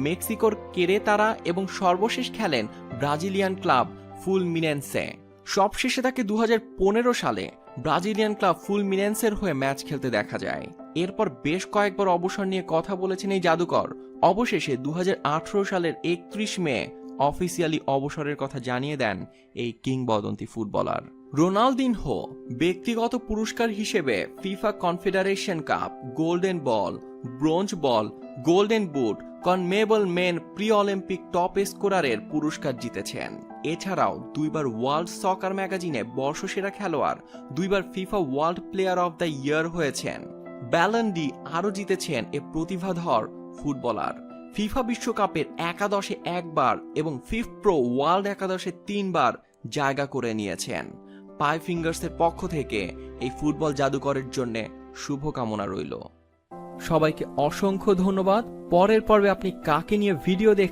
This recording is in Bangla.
মেক্সিকোর কেরেতারা এবং সর্বশেষ খেলেন ব্রাজিলিয়ান ক্লাব ফুলমিনেন্সে। সবশেষে তাকে 2015 সালে ব্রাজিলিয়ান ক্লাব ফুলমিনেন্সের হয়ে ম্যাচ খেলতে দেখা যায়। এরপর বেশ কয়েকবার অবসর নিয়ে কথা বলেছেন এই জাদুকর। অবশেষে 2018 সালের 31 মে অফিসিয়ালি অবসরের কথা জানিয়ে দেন এই কিংবদন্তি ফুটবলার। রোনালদিনহো ব্যক্তিগত পুরস্কার হিসেবে FIFA confederation cup, golden ball, bronze ball, golden boot, CONMEBOL men pre Olympic top স্কোরারের পুরস্কার জিতেছেন। এছাড়াও দুইবার ওয়ার্ল্ড সকার ম্যাগাজিনে বর্ষসেরা খেলোয়াড়, দুইবার FIFA world player of the year হয়েছেন। ব্যালন ডি আরও জিতেছেন এ প্রতিভাধর ফুটবলার। ফিফা বিশ্বকাপের একাদশে একবার এবং ফিফপ্রো ওয়ার্ল্ড একাদশে 3 বার জায়গা করে নিয়েছেন। পাই ফিঙ্গার্সের পক্ষ থেকে এই ফুটবল জাদুকরের জন্য শুভকামনা রইল। সবাইকে অসংখ্য ধন্যবাদ। পরের পর্বে আপনি কাকে নিয়ে ভিডিও দেখতে